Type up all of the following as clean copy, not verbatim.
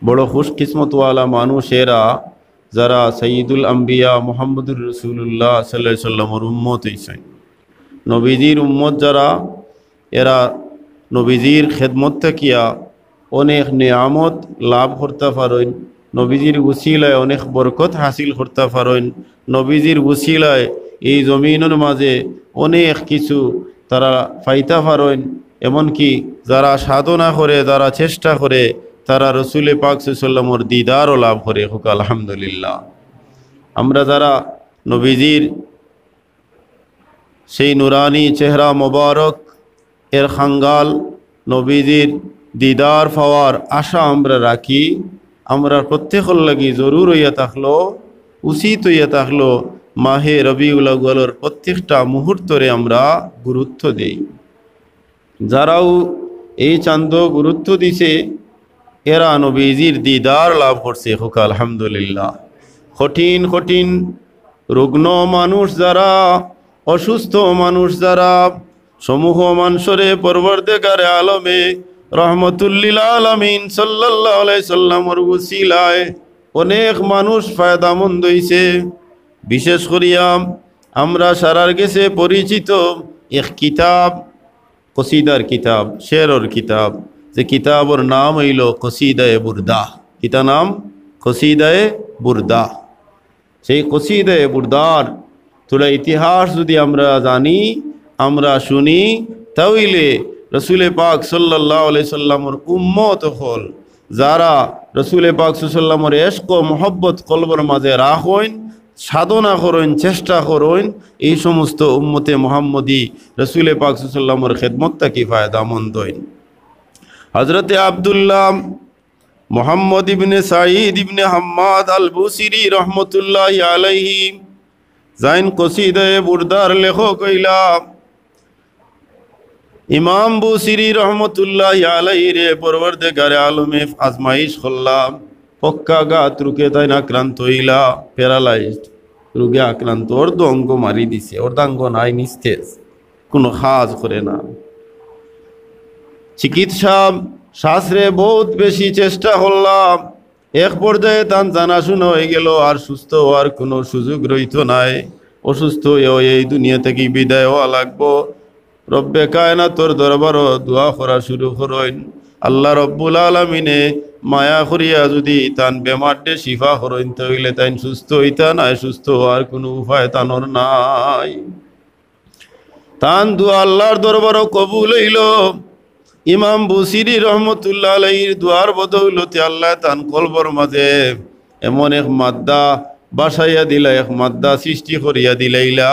বড় খুশকিসমতওয়ালা মানুষেরা যারা সঈদুল আম্বিয়া মুহাম্মদুর রাসূলুল্লাহ সাল্লাল্লাহু আলাইহি সাল্লামের উম্মত হইছেন। নবীজির উম্মত যারা, এরা নবীজির খেদমত থাকিয়া অনেক নিয়ামত লাভ করতে পারেন, নবীজির উসিলায় অনেক বরকত হাসিল করতে পারেন, নবীজির উসিলায় এই জমিনের মাঝে অনেক কিছু তারা পাইতে পারেন। এমনকি যারা সাধনা করে, যারা চেষ্টা করে, তারা রসুল পাক সাল্লাল্লাহু আলাইহি ওয়াসাল্লামের দিদারও লাভ করে। হোক আলহামদুলিল্লাহ। আমরা যারা নবীজির সেই নুরানি চেহারা মোবারক এর খাঙ্গাল নবীজির দিদার পাওয়ার আশা আমরা রাখি, আমরা প্রত্যেকের লাগি জরুর হইয়া থাকলো, উচিত হইয়া থাকলো মাহে রবিউল আউয়ালের প্রত্যেকটা মুহূর্তরে আমরা গুরুত্ব দেই। যারাও এই চান্দ গুরুত্ব দিছে এরা নবীজির দিদার লাভ করছে। হোক আলহামদুলিল্লাহ। কঠিন কঠিন রুগ্ন মানুষ যারা, অসুস্থ মানুষ যারা, সমূহ মানুষরে পরবর্তীকারে আলমে রহমতুল্লিল আলামিন সাল্লাল্লাহু আলাইহি সাল্লামের উসিলায় অনেক মানুষ ফায়দামন্দ হইছে। বিশেষ করিয়া আমরা সারার গেছে পরিচিত এক কিতাব, কসিদার কিতাব, শেরর কিতাব, যে কিতাবর নাম হইল কসিদায়ে বুরদা। কিতা নাম? কসিদায়ে বুরদা। সেই কসিদায়ে বুরদার থোড়া ইতিহাস যদি আমরা জানি, আমরা শুনি, তাহলে রসুল পাক সাল্লাল্লাহু আলাইহি সাল্লামের উম্মত হল যারা রসুল পাক সাল্লাল্লাহু আলাইহি সাল্লামের ইশক ও মহব্বত কলবের মাঝে রাখেন, সাধনা করেন, চেষ্টা করেন, এই সমস্ত উম্মতে মুহাম্মদী রসুল পাক সাল্লাল্লাহু আলাইহি সাল্লামের খেদমতটা কি ফায়দামন্দ হইন। হযরত আব্দুল্লাহ মুহাম্মদ ইবনে সাঈদ ইবনে হাম্মাদ আল বুসিরি রহমতুল্লাহি আলাইহি জাইন কসিদায়ে বুরদার লেখক হইলা ইমাম বুসিরি রহমতুল্লাহি আলাইহি রে পরবর্তীকারে আলমে আজমাইশ করলাম। পক্কা গাত রুকে তাই আক্রান্ত হইলা, প্যারালাইজড রোগে আক্রান্ত, অর্ধাঙ্গ মারি দিছে, অর্ধাঙ্গ নাই, নিস্তেজ, কোনো কাজ করে না। চিকিৎসা শাস্ত্রে বহুত বেশি চেষ্টা করলাম, এক পর্যায়ে তান জানাশোনা হয়ে গেল, আর সুস্থ হওয়ার কোনো সুযোগ রইত নাই। অসুস্থ হয়ে এই দুনিয়া থেকে বিদায় হওয়া লাগবো। রব্বে কায়নাতর দরবারও দোয়া করা শুরু করেন। আল্লাহ রব্বুল আলামিনে মায়া করিয়া যদি তান বেমারটে শিফা করেন, তাহলে তাই সুস্থ হইতা নাই, সুস্থ হওয়ার কোনো উপায় তানোর নাই। তান দোয়া আল্লাহর দরবারও কবুল হইল। ইমাম বুসিরি রহমতুল্লাহ আলাইহির দুয়ার বদৌলতে আল্লাহ তান কলবর মাঝে এমন এক মাদ্দা বাসাইয়া দিলা, এক মাদ্দা সৃষ্টি করিয়া দিলাইলা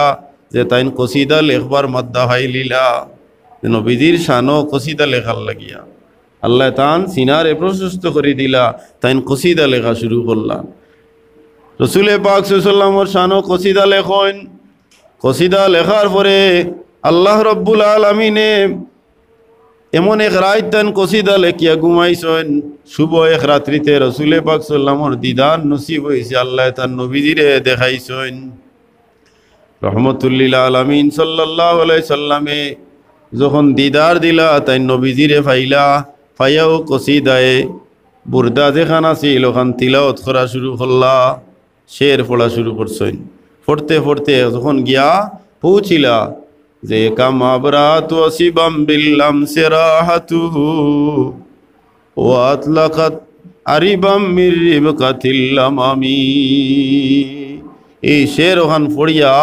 যে তাইন কসিদা লেখবার মাদ্দা হাইলিলা। নবীজির শানো কসিদা লেখার লাগিয়া আল্লাহ তান সিনারে প্রশস্ত করে দিলা, তাইন কসিদা লেখা শুরু করলা। রসুল পাক সাল্লাল্লাহু আলাইহি ওয়াসাল্লামের শানো কসিদা লেখেন। কসিদা লেখার পরে আল্লাহ রব্বুল আলামিনে এমন এক রাত তান কসিদা লেখিয়া ঘুমাইছেন। শুভ এক রাত্রিতে রসুল পাক সাল্লাল্লাহু আলাইহি ওয়াসাল্লামের দিদার নসিব হয়েছে। আল্লাহ তান নবীজিরে দেখাইছেন। রহমতুল্লিল আলামিন সাল্লাল্লাহু আলাইহি সাল্লামে যখন দিদার দিলা, তাই নবীজিরে ফাইলা, ফাইয়াও কসিদায়ে বুরদা যেখান আছিল ওখান তিলাওয়াত করা শুরু করলা, শের পড়া শুরু করছেন। পড়তে পড়তে যখন গিয়া পৌঁছিলা যে কামাবরাত ওয়াসিবাম বিল্লাম সিরাহাতুহু ওয়াতলাকাত আরিবাম মিররিবকাতিল্লামামি, এই শের ওখান পড়িয়া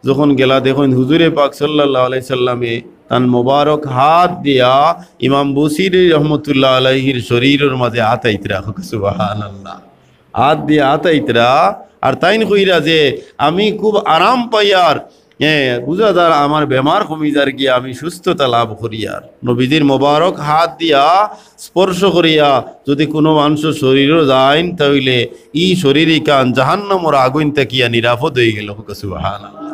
যখন গেলা দেখুন হুজুরে পাক সাল্লাল্লাহু আলাইহি সাল্লামে তান মোবারক হাত দিয়া ইমাম বুসিরি রহমতুল্লাহ আলাইহির শরীরের মাঝে আতাইতরা। সুবহানাল্লাহ। হাত দিয়া আতাইতরা আর তাইন কইরা যে আমি খুব আরাম পাইয়ার, বুঝা যার আমার বেমার কমিজার গিয়া আমি সুস্থতা লাভ করিয়ার। নবীজির মোবারক হাত দিয়া স্পর্শ করিয়া যদি কোনো মানুষের শরীরও যায়, তাহলে ই শরীরই কান জাহান্নামের আগুন তাকিয়া নিরাপদ হয়ে গেল। সুবহানাল্লাহ।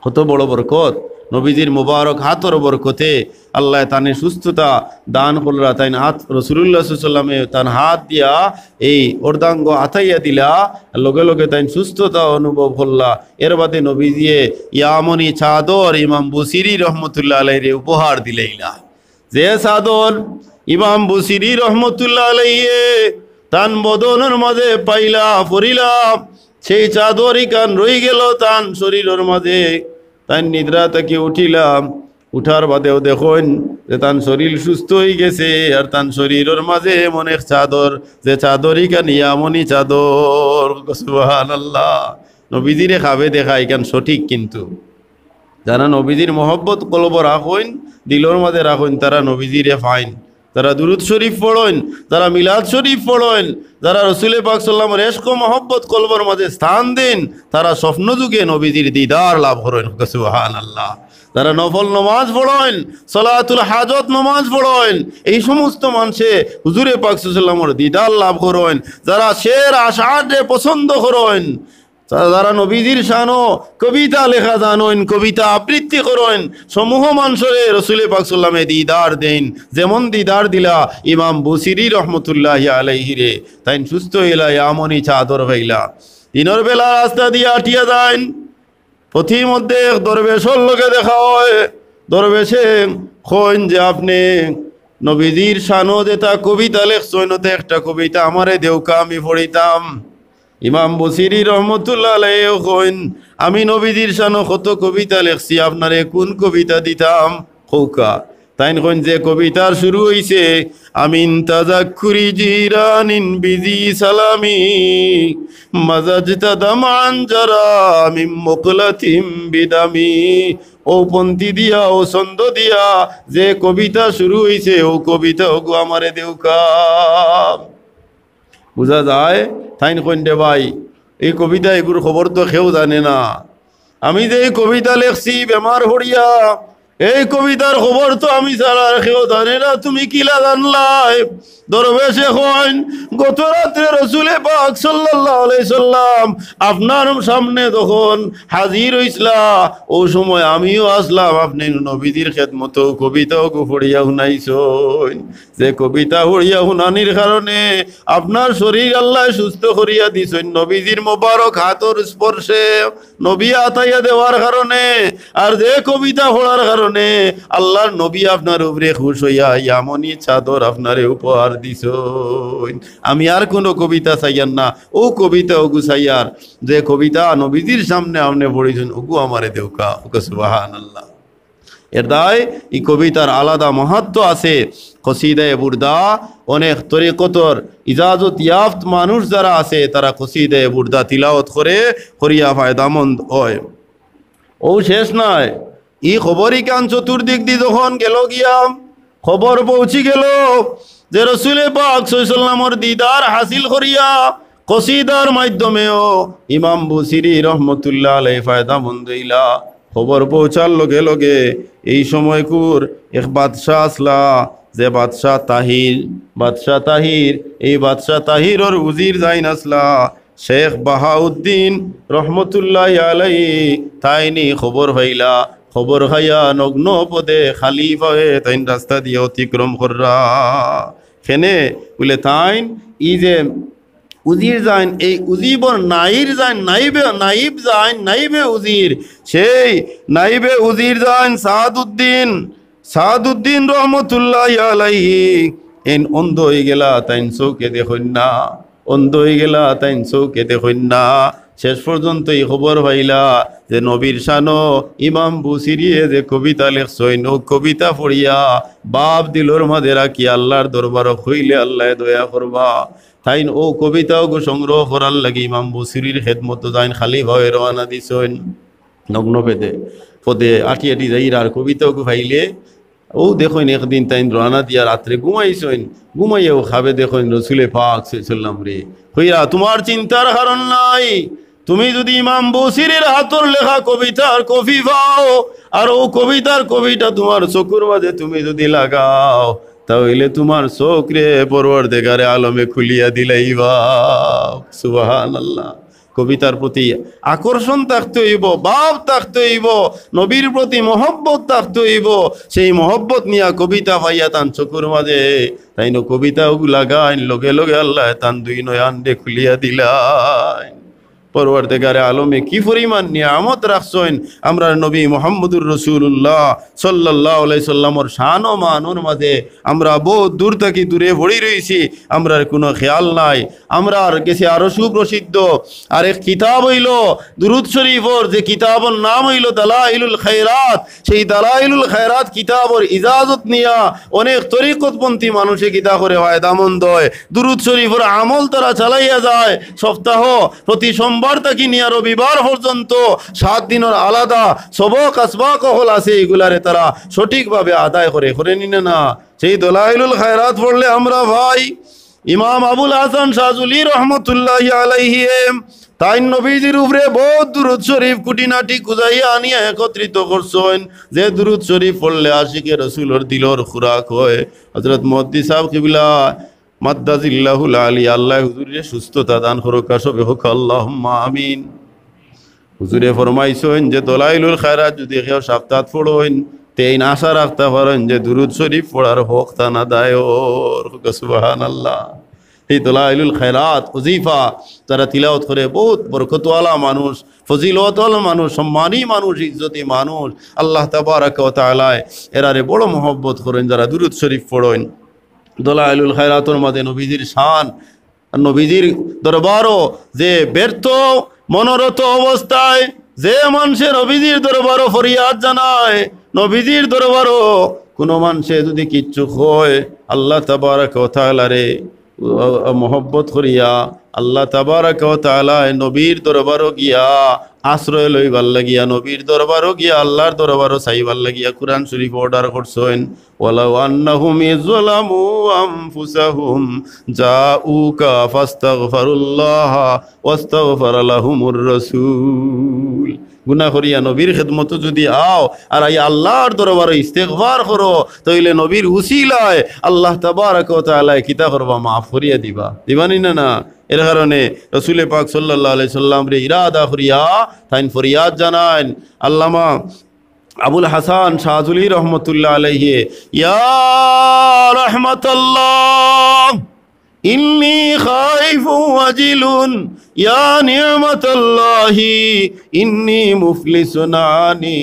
কত বড় বরকত নবীজির মোবারক হাতর বরকতে আল্লাহ তানে সুস্থতা দান করলা। তাই হাত রাসূলুল্লাহ সাল্লাল্লাহু আলাইহি ওয়াসাল্লামে তান হাত দিয়া এই অর্ধাঙ্গ আতাইয়া দিলা, লগে লগে তাই সুস্থতা অনুভব করলা। এর বাদে নবীজিয়ে ইয়ামনি চাদর ইমাম বুসিরি রহমতুল্লাহ আলাইহি উপহার দিলাইলা। যে চাদর ইমাম বুসিরি রহমতুল্লাহ আলাইহি তান বদনের মাঝে পাইলা পড়িলাম সেই চাদরই কান রই গেল তান শরীরের মাঝে। তাই নিদ্রা থেকে উঠিলাম, উঠার বাদেও দেখুন যে তান শরীর সুস্থ হয়ে গেছে আর তান শরীরের মাঝে এমন এক চাদর, যে চাদরই কান ইয়ামনি চাদর। সুবহানাল্লাহ। নবীজিরে খাবে দেখা এখান সঠিক, কিন্তু যারা নবীজির মহব্বত কলব রাখেন, দিলর মাঝে রাখেন, তারা নবীজিরে ফাইন, যারা দুরুদ শরীফ পড়েন, যারা মিলাদ শরীফ পড়েন, যারা রসুল পাক সাল্লাল্লাহু আলাইহি ওয়াসাল্লামের মহব্বত কলবর মাঝে স্থান দেন, তারা স্বপ্ন যুগে নবীজির দিদার লাভ করেন। সুবহানাল্লাহ। যারা নফল নমাজ পড়েন, সালাতুল হাজত নমাজ পড়েন, এই সমস্ত মানুষে হুজুরে পাক সাল্লাল্লাহু আলাইহি ওয়াসাল্লামের দিদার লাভ করেন। যারা শের আশআরে পছন্দ করেন, যারা নবীজির শানো কবিতা লেখা জানেন, কবিতা আবৃত্তি করেন, সমূহ মানুষরে রসুলে পাক সাল্লাল্লাহু আলাইহি দিদার দেন। যেমন দিদার দিলা ইমাম বুসিরি রহমতুল্লাহি আলাইহি রে, তাই সুস্থ হইলা আমনি চাদর হইলা। দিনের বেলা রাস্তা দিয়ে আটিয়া যান, পথির মধ্যে এক দরবেশর লোকে দেখা হয়। দরবেশে কইন যে আপনি নবীজির শানো যেটা কবিতা লেখছেন, ওতে একটা কবিতা আমারে দেউকা, আমি পড়িতাম। ইমাম বসিরি রহমতুল্লাহ আলাইহি কইন, আমি নবীজির শানো কত কবিতা লেখছি, আপনারে কোন কবিতা দিতাম কৌকা। তাইন কইন যে কবিতার শুরু হইছে, আমিন তাজাক্কুরি জিরানিন বিজি সালামি মাজাজতা দামান জারা মিম মুকলাতিম বিদামি। ও পন্থী দিয়া, ও ছন্দ দিয়া যে কবিতা শুরু হইছে, ও কবিতা ওগো আমারে দেউকা। বুঝা যায়? তাইন কইন দে ভাই, এই কবিতা এগুলোর খবর তো কেউ জানে না। আমি যে এই কবিতা লেখছি বেমার হরিয়া, এই কবিতার খবর তো আমি ছাড়া আর কেউ জানে না, তুমি কিলা জানলাই? দরবেশে কইন, গত রাত্রে রসুলে পাক সাল্লাল্লাহু আলাইহি সাল্লাম আপনার সামনে যখন হাজির হইছলা, ও সময় আমিও আসলাম, আপনি নবীজির খেদমত কবিতাও পড়িয়া শুনাইছেন। যে কবিতা পড়িয়া শুনানির কারণে আপনার শরীর আল্লাহ সুস্থ করিয়া দিছেন, নবীজির মোবারক হাতর স্পর্শে নবী আতাইয়া দেওয়ার কারণে, আর যে কবিতা পড়ার কারণে আল্লাহর নবী আপনার উপরে খুশ হইয়া ইয়ামনি চাদর আপনারে উপহার দিছেন। আমি আর কোনো কবিতা চাইয়ার না, ও কবিতা ওগু চাইয়ার যে কবিতা নবীজির সামনে আপনি পড়েছেন, ওগু আমারে দেউকা। সুবহানাল্লাহ। এর দায় এই কবিতার আলাদা মাহাত্ম্য আছে। কসিদায়ে বুরদা অনেক তরিকতর ইজাজত ইয়াফত মানুষ যারা আছে, তারা কসিদায়ে বুরদা তিলাওয়াত করে করিয়া ফায়দামন্দ হয়। ও শেষ নয়, ই খবরই কান চতুর্দিক দিয়ে যখন গেল গিয়া, খবর পৌঁছি গেল যে রসুলে পাক সাল্লাল্লাহু আলাইহি ওয়াসাল্লামের দিদার হাসিল করিয়া কসিদার মাধ্যমেও ইমাম বুসিরি রহমতুল্লাহ আলাইহি ফায়দামন্দ হইলা। খবর পৌঁছার লগে লগে এই সময় কুর এক বাদশাহ আসলা, যে বাদশাহ তাহির, এই বাদশাহ তাহিরর উজির যাইন আসলা শেখ বাহাউদ্দিন রহমতুল্লাহ আলাইহি। তাইনি খবর হইলা, খবর খাইয়া নগ্ন পদে খালি পায়ে তাইন রাস্তা দিয়ে অতিক্রম কররা। খেনে বলে তাইন ই যে উজির যাইন, এই উজিবর নাইব যাইন উজির, সেই নাইবে উজির যাইন সাদউদ্দিন রহমতুল্লাহ আলাইহি। এন অন্ধ হয়ে গেলা তাইন চৌকে দেখুন না, অন্ধ হয়ে গেলা তাইন চৌকে দেখুন না। শেষ পর্যন্ত এই খবর পাইলা যে নবীর শানো ইমাম বুসিরিয়ে যে কবিতা লেখছেন, ও কবিতা পড়িয়া বাপ দিলর মাঝে রাখি আল্লাহর দরবার হইলে আল্লাহ দয়া করবা। তাইন ও কবিতাও সংগ্রহ করার লাগে ইমাম বুসিরির খেদমত যাইন খালি ভাবে রওনা দিছেন। নগ্ন পদে আটি যাই আর কবিতাও ভাইলে ও দেখুন একদিন তাইন রওনা দিয়া রাত্রে ঘুমাইছেন, ঘুমাইয়াও খাবে দেখুন রসুলে পাক সাল্লাল্লাহু আলাইহি ওয়াসাল্লাম রে। হইয়া তোমার চিন্তার কারণ নাই, তুমি যদি ইমাম বসিরের হাতর লেখা কবিতার কপি পাও, আর ও কবিতার কবিটা তোমার চকুর মাঝে তুমি যদি লাগাও, তাহলে তোমার চোখ রে পরওয়ারদিগারে আলমে খুলিয়া দিলাইবা। সুবহানাল্লাহ। কবিতার প্রতি আকর্ষণ থাকতে হইব, ভাব থাকতে হইব, নবীর প্রতি মহব্বত থাকতে হইব। সেই মহব্বত নিয়া কবিতা পাইয়া তান চকুর মাঝে তাই ন কবিতা লাগাইন, লগে লগে আল্লাহ তান দুই নয়ান খুলিয়া দিলাইন। পরওয়ারদিগারে আলমে কি পরিমাণ নিয়ামত রাখছেন আমরা নবী মুহাম্মদুর রাসূলুল্লাহ সাল্লাল্লাহু আলাইহি সাল্লামর শান ও মানের মাঝে আমরা বহুত দূর থেকে দূরে পড়ে রইছি আমরার কোনো খেয়াল নাই আমরার কাছে আরো সুপ্রসিদ্ধ আরেক কিতাব হইল দুরূদ শরীফর যে কিতাবর নাম হইল দালাইলুল খায়রাত সেই দালাইলুল খায়রাত কিতাবর ইজাজত নিয়া অনেক তরিকতপন্থী মানুষে কিতা করে ফায়দামন্দ হয় দুরূদ শরীফর আমল তারা চালাইয়া যায় সপ্তাহ প্রতি সোমবার থেকে নিয়ে রবিবার পর্যন্ত 7 দিনের আলাদা সবক আসবাক হল আছে এগুলারে তারা সঠিকভাবে আদায় করে নিনে না সেই দালাইলুল খায়রাত পড়লে আমরা ভাই ইমাম আবুল হাসান শাহজুলি রহমতুল্লাহি আলাইহি তাই নবীজির উপরে বহুত দুরূদ শরীফ কুটিনাটি কুজাইয়া আনিয়া একত্রিত করছেন যে দুরূদ শরীফ পড়লে আশিকে রসুলের দিলর খুরাক হয় হযরত মুহাদ্দিস সাহেব কিবলা মাদ্দাজিল্লাহুল আলী আল্লাহ হুজুরে সুস্থতা দান করুক সবে হোক আল্লাহুম্মা আমিন হুজুরে ফরমাইছেন যে দালাইলুল খায়রাত যদি কেউ সপ্তাহ পড়েন তেইন আশা রাখতে পারেন যে দুরূদ শরীফ পড়ার হক তা না দায় সুবহানাল্লাহ এই দালাইলুল খায়রাত ওজিফা তারা তিলাওয়াত করে বহুত বরকতওয়ালা মানুষ ফজিলতওয়ালা মানুষ সম্মানী মানুষ ইজ্জতি মানুষ আল্লাহ তাবারাক ওয়া তাআলা এরারে বড় মহব্বত করেন যারা দুরূদ শরীফ পড়েন দালাইলুল খায়রাতের মাঝে নবীজির শান নবীজির দরবারও যে ব্যর্থ মনোরথ অবস্থায় যে মানুষের নবীজির দরবারও ফরিয়াদ জানায় নবীজির দরবারও কোনো মানুষে যদি কিচ্ছু হয় আল্লাহ তাবারাক ওয়া তাআলা রে মহব্বত করিয়া আল্লাহ তাবারাক ওয়া তাআলা নবীর দরবারও গিয়া আশ্রয় লইবার লাগিয়া নবীর দরবারও গিয়া আল্লাহর দরবারও চাইবার লাগিয়া কুরআন শরীফ অর্ডার করছেন ওয়ালাউ আন্নাহুম ইযলামু আনফুসাহুম জাউকা ফাস্তাগফিরুল্লাহ ওয়াস্তাগফার লাহুমুর রাসূল গুনাহ করিয়া নবীর খিদমত যদি আও আর এই আল্লাহর দরবারে ইস্তেগফার করো তাইলে নবীর উসিলায় আল্লাহ তাবারাক ওয়া তাআলা কিতা করবা মাফ করিয়া দিবানি না এর কারণে রাসূল পাক সাল্লাল্লাহু আলাইহি সাল্লাম রে ইরাদা করিয়া তাইন ফরিয়াদ জানান আল্লামা আবুল হাসান শাহজুলি রহমতুল্লাহ আলাইহি ইয়া রাহমাতাল্লাহ ইন্নী খাইফু ওয়াজিলুন ইয়া নি'মাতাল্লাহি ইন্নী মুফলিসুন আনি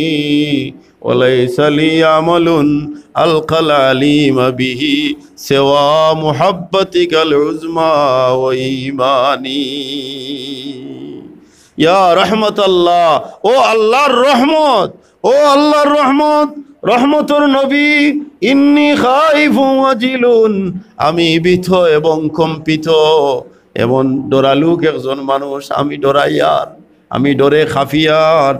ওয়ালাইসা লি আমালুন আলকাল আলিমা বিহি সিওয়া মুহাব্বাতিকাল উযমা ওয়া ঈমানি ইয়া রাহমাতাল্লাহ ও আল্লাহর রহমত ও আল্লাহর রহমত রহমতুর নবী ইন্নী খাইফু ওয়াজিলুন আমি ভীত এবং কম্পিত এমন ডরালুক একজন মানুষ আমি ডরাইয়ার আমি ডরে খাফিয়ার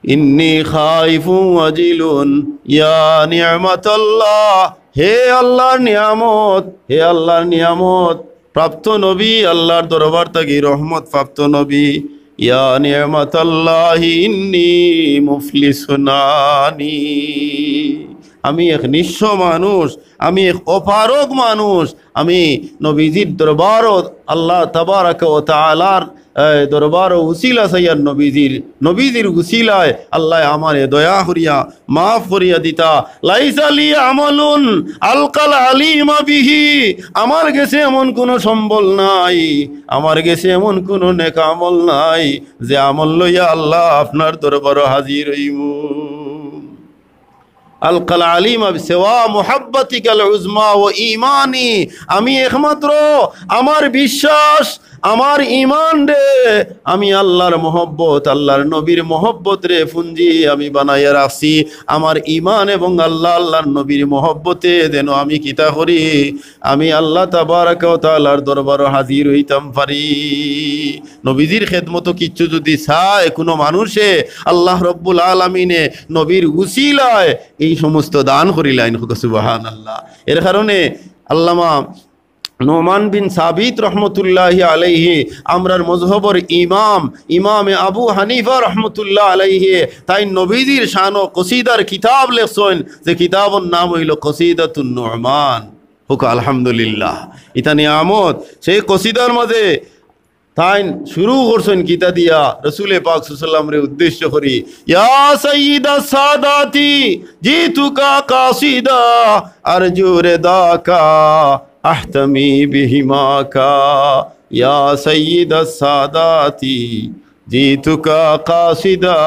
ইন্নী খাইফু ওয়াজিলুন ইয়া নি'মাতাল্লাহ হে আল্লাহর নিয়ামত প্রাপ্ত নবী আল্লাহর দরবার থেকে রহমত প্রাপ্ত নবী ইয়া নি'মাতাল্লাহি ইন্নী মুফলিসুন আনি আমি এক নিঃস্ব মানুষ আমি এক অপারগ মানুষ আমি নবীজির দরবারত আল্লাহ তাবারাক ওয়া তাআলার দরবার উসিলা সাইয়ার নবীজির উসিলায় আল্লাহ আমারে দয়া করিয়া মাফ করিয়া দিতা লাইসা লি আমালুন আলকাল আলিমা বিহি আমার কাছে এমন কোনো সম্বল নাই আমার কাছে এমন কোনো নেক আমল নাই যে আমল লইয়া আল্লাহ আপনার দরবারে হাজির হইমু আলকাল আলিমা সিওয়া মুহাব্বাতিকাল উযমা ওয়া ঈমানি আমি একমাত্র আমার বিশ্বাস আমার ঈমান রে আমি আল্লাহর মহব্বত আল্লাহর নবীর মহব্বত রে পুঞ্জি আমি বানাইয়া রাখছি আমার ঈমান এবং আল্লাহর নবীর মহব্বতে যেন আমি কিতা করি আমি আল্লাহ তাবারাক ওয়া তাআলার দরবারে হাজির হইতাম পারি নবীজির খেদমত কিচ্ছু যদি চায় কোনো মানুষে আল্লাহ রব্বুল আলামিনে নবীর উসিলায় এই সমস্ত দান করিলেন সুবহানাল্লাহ এর কারণে আল্লামা নোমান বিন সাবিত রহমতুল্লাহি আলাইহি আমরার মজহবর ইমামে আবু হানিফা রহমতুল্লাহ আলাইহি তাই নবীজির শান ও কসিদার কিতাব লেখছেন যে কিতাবর নাম হইল কসিদাতুন নুমান হুক আলহামদুলিল্লাহ ইতা নিয়ামত সেই কসিদার মাঝে তাই শুরু করছেন কিতা দিয়া রাসূল পাক সাল্লাল্লাহু আলাইহি ওয়াসাল্লাম রে উদ্দেশ্য করি ইয়া সাইয়্যিদা সাদাতি জিতুকা কাসিদা আরজু রিদাকা আহতামি বিহিমাকা ইয়া সাইয়্যিদাস সাদাতি জিতুকা কাসিদা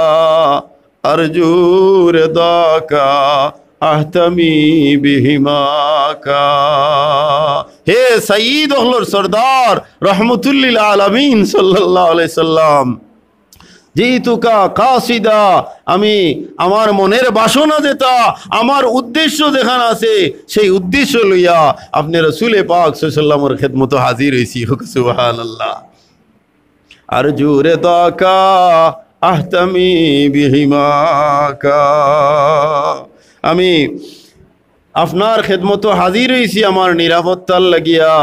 আরজু রিদাকা আহতামি বিহিমাকা। হে সাইয়্যিদ হলর সরদার রহমতুল্লিল আলামিন সাল্লাল্লাহু আলাইহি সাল্লাম, জিতুকা কাসিদা, আমি আমার মনের বাসনা যেটা, আমার উদ্দেশ্য যেখানে আছে সেই উদ্দেশ্য লইয়া আপনি রাসূলে পাক সাল্লাল্লাহু আলাইহি সাল্লামের খিদমতে হাজির হইছি। সুবহানাল্লাহ। আরজু রিদাকা আহতামি বিহিমাকা, আমি আপনার খেদমত হাজির হইছি আমার নিরাপত্তার লাগিয়া।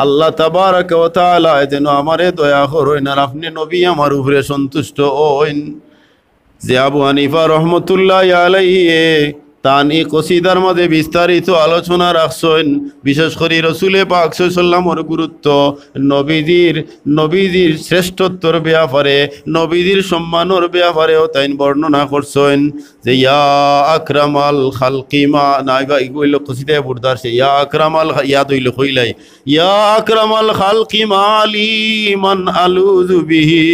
আল্লাহ তাবারাক ওয়া তাআলা যেন আমারে দয়া করেন আর আপনি নবী আমার উপরে সন্তুষ্ট হইন। যে আবু হানিফা রহমতুল্লাহি আলাইহি তান এই কসিদার মধ্যে বিস্তারিত আলোচনা রাখছেন, বিশেষ করে রসুলে পাক সাল্লাল্লাহু আলাইহি সাল্লামের গুরুত্ব, নবীজির শ্রেষ্ঠত্বর ব্যাপারে, নবীজির সম্মানের ব্যাপারেও তাই বর্ণনা করছেন। যে ইয়া আকরামাল খালকি মা নাইবা ইগুইল কসিদায় বুরদার সে ইয়া আকরামাল ইয়া দইল কইলাই ইয়া আকরামাল খালকি মালি মান আলুযু বিহি,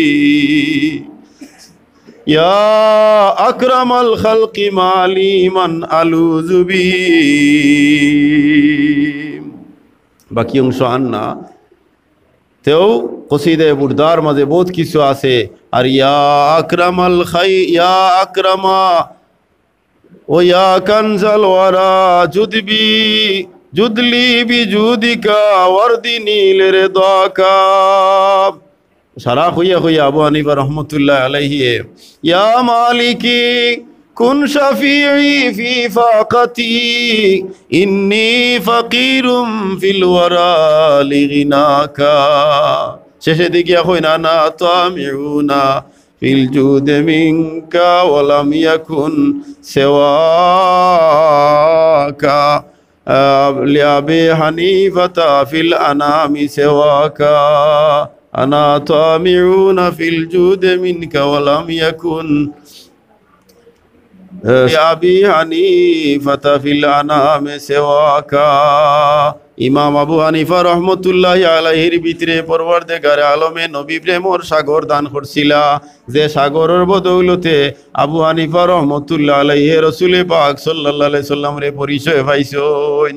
ইয়া আকরামাল খালকি মালি মান আলুযু বিহি। বাকি অংশ আন্না তেও কসিদে বুরদার মাঝে বহুত কিছু আছে। আর ইয়া আকরামাল খাই ইয়া আকরামা ও ইয়া কানজাল ওয়ারা জুদলি বিজুদিকা ওয়ারদিনি লিরদাকা। সারা হইয়া হইয়া আবু হানিফা রহমতুল্লাহ আলাইহি ইয়া মালিকি কুন শাফিঈ ফি ফাকাতি ইন্নী ফাকিরুম ফিল ওয়ারা লিগিনাকা। শেষে দিকে হইনা না তামিউনা ফিল জুদ মিনকা ওয়ালাম ইয়াকুন সিওয়াকা লিআবি হানিফাতা ফিল আনামি সিওয়াকা আনা তামিউনা ফিল জুদ মিনকা ওয়ালাম ইয়াকুন আবি হানিফাতা ফিল আনামি সিওয়াকা। ইমাম আবু হানিফা রহমতুল্লাহি আলাইহির ভিতরে পরওয়ারদিগার আলমে নবী প্রেমর সাগর দান করছিলা, যে সাগরের বদৌলতে আবু হানিফা রহমতুল্লাহ আলাইহি রাসূলে পাক সাল্লাল্লাহু আলাইহি সাল্লামের পরিচয় পাইছেন।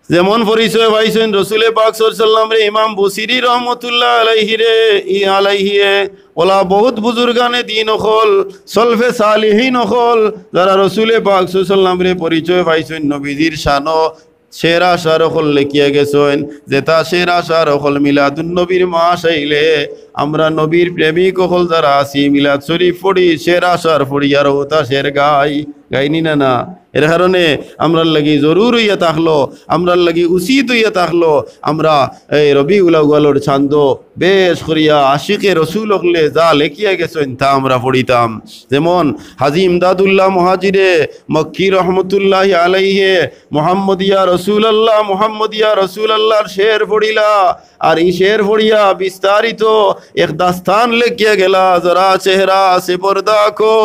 যেমন পরিচয় পাইছেন রসুলে পাক সাল্লাল্লাহু আলাইহি সাল্লামের ইমাম বুসিরি রহমতুল্লাহ আলাইহি ওলা বহুত বুজুর্গানে দিন হল সলফে সালিহিন হল যারা রসুলে পাক সাল্লাল্লাহু আলাইহি সাল্লামের পরিচয় পাইছেন, নবীজির শানো সেরা শার হল লেখিয়া গেছেন। যেটা সেরা শার হল মিলাদুন নবীর মাস আইলে আমরা নবীর প্রেমিক হল যারা আছি মিলাদ শরীফ পড়ি, সেরা শার পড়ি আর ওটা শের গাইনি না। এর কারণে আমরার লাগি জরুর হইয়া থাকলো, আমরার লাগি উচিত হইয়া থাকলো আমরা এই রবিউল আউয়ালের ছান্দ বেশ করিয়া আশিকে রসুল হলে যা লেখিয়া গেছেন তা আমরা পড়িতাম। যেমন হাজি ইমদাদুল্লাহ মুহাজিরে মক্কি রহমতুল্লাহি আলাইহি মুহাম্মদিয়া রসুলাল্লাহর শের পড়িলা, আর এই শের পড়িয়া বিস্তারিত এক দাস্তান লেখিয়া গেলা, জরা চেহারা সে পর্দা কো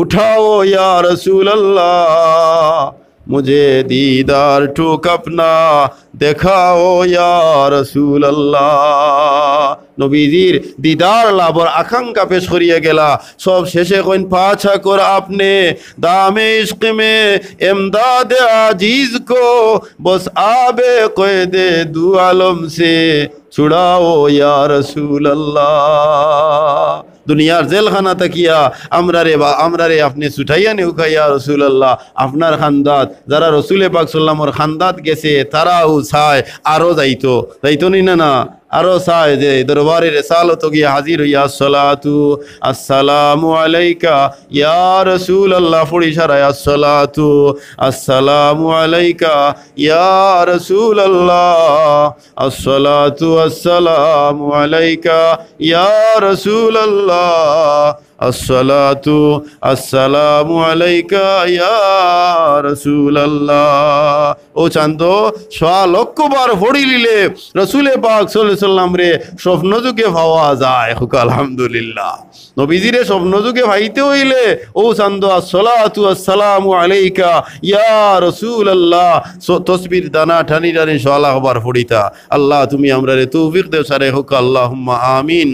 উঠাও ইয়া রসুলাল্লাহ, मुझे दीदार ठुक अपना देखाओ या रसूल अल्लाह। নবীজির দিদার লাভর আকাঙ্ক্ষা পেশ করিয়া গেলা। সব শেষে কইন পাছা কর আপনি দামে ইশক মে ইমদাদ আজিজ কো বস আবে কয়দে দু আলম সে ছুড়াও ইয়া রসুল আল্লাহ। দুনিয়ার জেলখানা তাকিয়া আমরারে আপনি ছুটাইয়া নেউকা ইয়া রসুল আল্লাহ। আপনার খান্দাত যারা রসুলে পাক সাল্লামর খান্দাত গেছে তারাও চায় আরো যাইতো নি না আরো চায় যে দরবারে রেসালত গিয়া হাজির হইয়া আসসালাতু আসসালামু আলাইকা ইয়া রসুল আল্লাহ ফুড়ি সারায় আসসালাতু আসসালামু আলাইকা ইয়া রসুল আল্লাহ, আসসালাতু আসসালামু আলাইকা ইয়া রসুল আল্লাহ, আসসালাতু আসসালামু আলাইকা ইয়া রাসূলুল্লাহ। ও চান্দ সোয়া লক্ষ বার পড়ি লিলে রসুলে পাক সাল্লাল্লাহু আলাইহি সাল্লাম রে স্বপ্ন যুগে পাওয়া যায়। হুক আলহামদুলিল্লাহ। নবীজিরে স্বপ্ন যুগে ভাইতে হইলে ও চান্দ আসসালাতু আসসালামু আলাইকা ইয়া রাসূলুল্লাহ তসবির দানা ঠানি টানি সোয়া লাখ বার পড়িতা। আল্লাহ তুমি আমরা রে তৌফিক দেও সারে। হুক আল্লাহুম্মা আমিন।